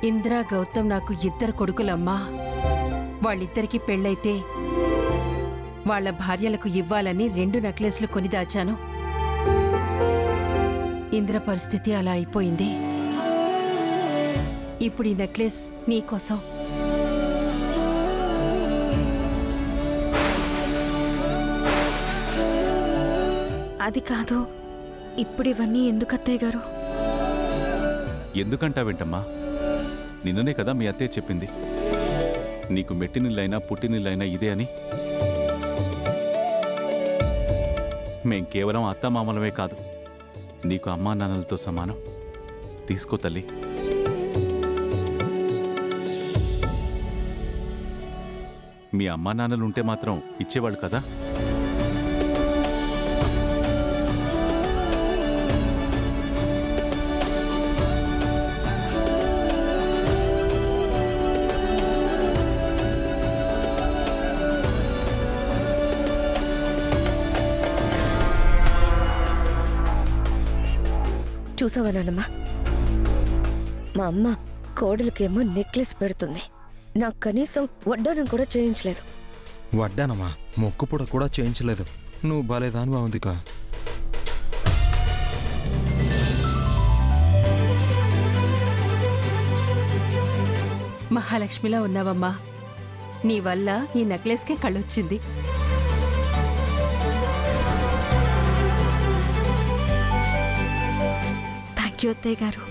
ఇందిరా గౌతమ్ నాకు 2 కొడుకులమ్మా. వాళ్ళిద్దరికీ పెళ్ళైతే వాళ్ళ భార్యలకు ఇవ్వాలని 2 నెక్లెస్లు కొని దాచాను. ఇందిర పరిస్థితి అలా అయిపోయింది. ఇప్పుడు ఈ నెక్లెస్ నీకోసం. అది కాదు, ఇప్పుడు ఇవన్నీ ఎందుకు అత్తయ్య గారు? ఎందుకంటావేంటమ్మా? నిన్ననే కదా మీ అత్తయ్య చెప్పింది, నీకు మెట్టినిల్లైనా పుట్టినిల్లైనా ఇదే అని. మేం కేవలం అత్తామామలమే కాదు, నీకు అమ్మా నాన్నలతో సమానం. తీసుకో తల్లి. మీ అమ్మా నాన్నలుంటే మాత్రం ఇచ్చేవాళ్ళు కదా. చూసావా నాన్నమ్మ, మా అమ్మ కోడలికేమో నెక్లెస్ పెడుతుంది, నాకు కనీసం వడ్డానం కూడా చేయించలేదు. వడ్డానమ్మా, మొక్కుపుడ కూడా చేయించలేదు. నువ్వు బాలేదాని బాగుందికా. మహాలక్ష్మిలా ఉన్నావమ్మా. నీ వల్ల ఈ నెక్లెస్కే కళ్ళొచ్చింది. థ్యాంక్ యూ అత్తయ్య గారు.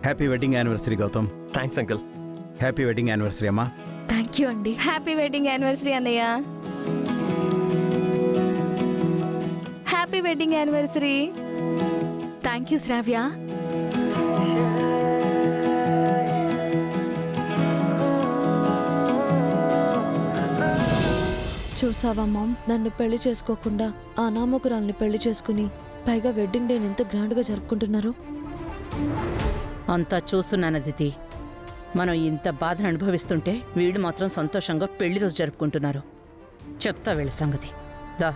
Happy wedding anniversary Gautam. Thanks uncle. Happy wedding anniversary అమ్మా. థ్యాంక్ యూ అండి. హ్యాపీ వెడ్డింగ్ యానివర్సరీ అన్నయ్య. Happy wedding anniversary. Thank you Shravya. చూసావా మామ్, నన్ను పెళ్లి చేసుకోకుండా ఆ నామకురాల్ని పెళ్లి చేసుకుని పైగా వెడ్డింగ్ డేని ఎంత గ్రాండ్గా జరుపుకుంటున్నారు. అంతా చూస్తున్నాను అదితి. మనం ఇంత బాధను అనుభవిస్తుంటే వీళ్ళు మాత్రం సంతోషంగా పెళ్లి రోజు జరుపుకుంటున్నారు. చెప్తా వీళ్ళ సంగతి. దా.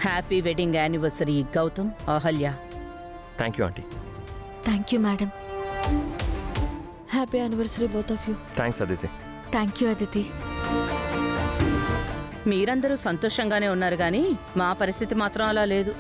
Happy wedding anniversary Gautam, Ahalya. Thank you aunty. Thank you madam. Happy anniversary both of you. Thanks Aditi. Thank you Aditi. మీరందరూ సంతోషంగానే ఉన్నారు గాని మా పరిస్థితి మాత్రం అలా లేదు.